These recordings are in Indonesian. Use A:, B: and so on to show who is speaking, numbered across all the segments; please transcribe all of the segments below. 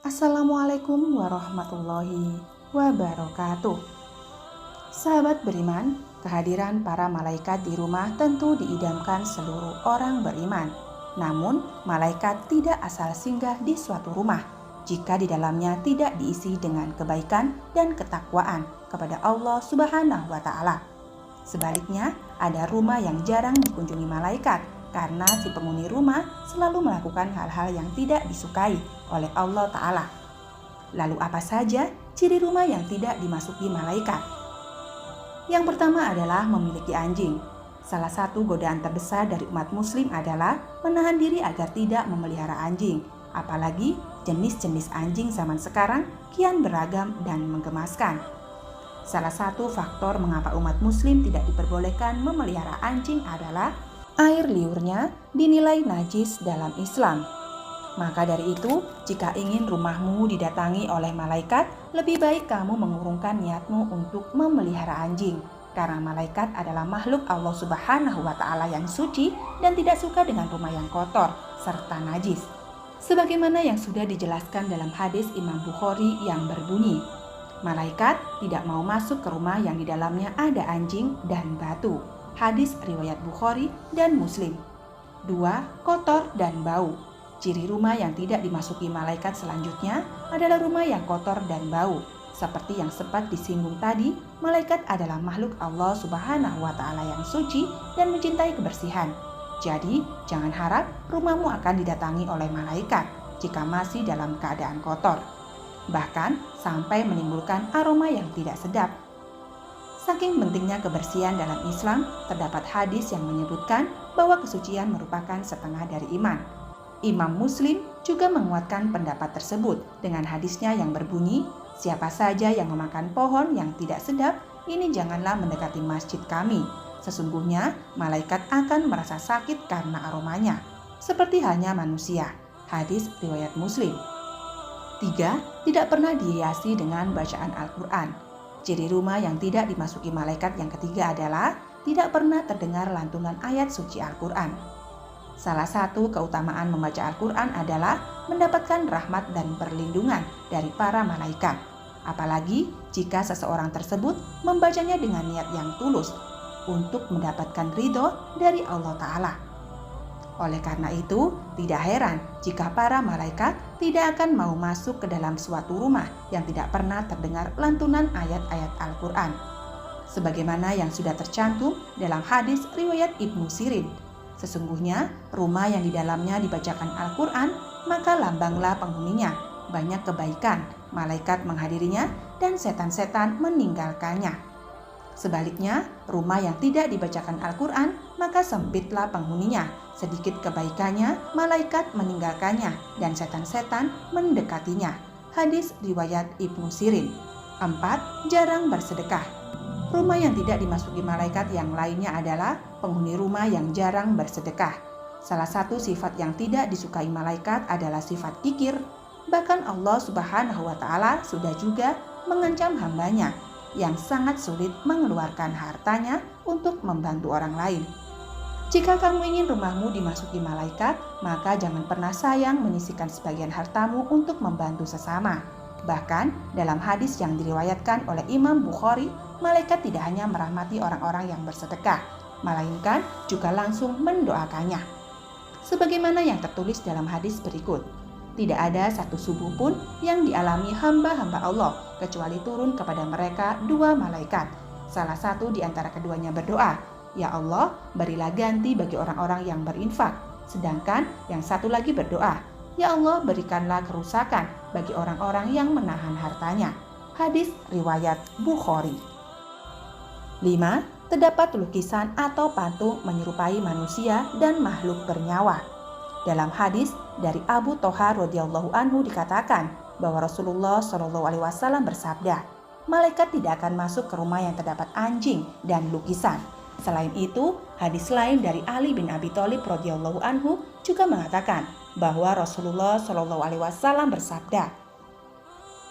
A: Assalamualaikum warahmatullahi wabarakatuh. Sahabat beriman, kehadiran para malaikat di rumah tentu diidamkan seluruh orang beriman. Namun, malaikat tidak asal singgah di suatu rumah jika di dalamnya tidak diisi dengan kebaikan dan ketakwaan kepada Allah Subhanahu wa Ta'ala. Sebaliknya, ada rumah yang jarang dikunjungi malaikat karena si penghuni rumah selalu melakukan hal-hal yang tidak disukai oleh Allah Ta'ala. Lalu apa saja ciri rumah yang tidak dimasuki malaikat? Yang pertama adalah memiliki anjing. Salah satu godaan terbesar dari umat muslim adalah menahan diri agar tidak memelihara anjing. Apalagi jenis-jenis anjing zaman sekarang kian beragam dan menggemaskan. Salah satu faktor mengapa umat muslim tidak diperbolehkan memelihara anjing adalah air liurnya dinilai najis dalam Islam. Maka dari itu, jika ingin rumahmu didatangi oleh malaikat, lebih baik kamu mengurungkan niatmu untuk memelihara anjing. Karena malaikat adalah makhluk Allah Subhanahu wa Ta'ala yang suci dan tidak suka dengan rumah yang kotor serta najis. Sebagaimana yang sudah dijelaskan dalam hadis Imam Bukhari yang berbunyi, malaikat tidak mau masuk ke rumah yang di dalamnya ada anjing dan batu. Hadis riwayat Bukhari dan Muslim. 2. Kotor dan bau. Ciri rumah yang tidak dimasuki malaikat selanjutnya adalah rumah yang kotor dan bau. Seperti yang sempat disinggung tadi, malaikat adalah makhluk Allah Subhanahu wa Ta'ala yang suci dan mencintai kebersihan. Jadi, jangan harap rumahmu akan didatangi oleh malaikat jika masih dalam keadaan kotor. Bahkan sampai menimbulkan aroma yang tidak sedap. Saking pentingnya kebersihan dalam Islam, terdapat hadis yang menyebutkan bahwa kesucian merupakan setengah dari iman. Imam Muslim juga menguatkan pendapat tersebut dengan hadisnya yang berbunyi, "Siapa saja yang memakan pohon yang tidak sedap, ini janganlah mendekati masjid kami. Sesungguhnya malaikat akan merasa sakit karena aromanya, seperti halnya manusia." Hadis riwayat Muslim. 3. Tidak pernah dihiasi dengan bacaan Al-Quran. Ciri rumah yang tidak dimasuki malaikat yang ketiga adalah tidak pernah terdengar lantunan ayat suci Al-Quran. Salah satu keutamaan membaca Al-Quran adalah mendapatkan rahmat dan perlindungan dari para malaikat. Apalagi jika seseorang tersebut membacanya dengan niat yang tulus untuk mendapatkan ridho dari Allah Ta'ala. Oleh karena itu, tidak heran jika para malaikat tidak akan mau masuk ke dalam suatu rumah yang tidak pernah terdengar lantunan ayat-ayat Al-Quran. Sebagaimana yang sudah tercantum dalam hadis riwayat Ibnu Sirin, sesungguhnya rumah yang di dalamnya dibacakan Al-Quran, maka lambanglah penghuninya banyak kebaikan, malaikat menghadirinya dan setan-setan meninggalkannya. Sebaliknya, rumah yang tidak dibacakan Al-Quran, maka sempitlah penghuninya, sedikit kebaikannya, malaikat meninggalkannya, dan setan-setan mendekatinya. Hadis riwayat Ibnu Sirin. 4. Jarang bersedekah. Rumah yang tidak dimasuki malaikat yang lainnya adalah penghuni rumah yang jarang bersedekah. Salah satu sifat yang tidak disukai malaikat adalah sifat kikir. Bahkan Allah Subhanahu wa Ta'ala sudah juga mengancam hambanya yang sangat sulit mengeluarkan hartanya untuk membantu orang lain. Jika kamu ingin rumahmu dimasuki malaikat, maka jangan pernah sayang menyisihkan sebagian hartamu untuk membantu sesama. Bahkan dalam hadis yang diriwayatkan oleh Imam Bukhari, malaikat tidak hanya merahmati orang-orang yang bersedekah, melainkan juga langsung mendoakannya. Sebagaimana yang tertulis dalam hadis berikut, tidak ada satu subuh pun yang dialami hamba-hamba Allah kecuali turun kepada mereka 2 malaikat. Salah satu di antara keduanya berdoa, "Ya Allah, berilah ganti bagi orang-orang yang berinfak." Sedangkan yang satu lagi berdoa, "Ya Allah, berikanlah kerusakan bagi orang-orang yang menahan hartanya." Hadis riwayat Bukhari. 5. Terdapat lukisan atau patung menyerupai manusia dan makhluk bernyawa. Dalam hadis dari Abu Thoha radhiyallahu anhu dikatakan bahwa Rasulullah Shallallahu alaihi wasallam bersabda, malaikat tidak akan masuk ke rumah yang terdapat anjing dan lukisan. Selain itu, hadis lain dari Ali bin Abi Thalib radhiyallahu anhu juga mengatakan bahwa Rasulullah Shallallahu alaihi wasallam bersabda,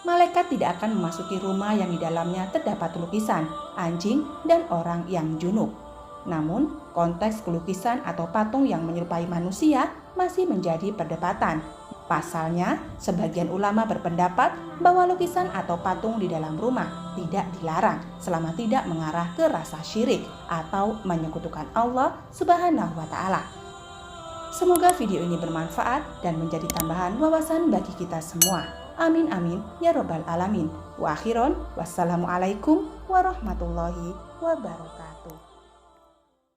A: malaikat tidak akan memasuki rumah yang di dalamnya terdapat lukisan anjing dan orang yang junub. Namun, konteks lukisan atau patung yang menyerupai manusia masih menjadi perdebatan. Pasalnya, sebagian ulama berpendapat bahwa lukisan atau patung di dalam rumah tidak dilarang selama tidak mengarah ke rasa syirik atau menyekutukan Allah Subhanahu wa Ta'ala. Semoga video ini bermanfaat dan menjadi tambahan wawasan bagi kita semua. Amin amin ya robbal alamin. Wa akhiron, wassalamualaikum warahmatullahi wabarakatuh.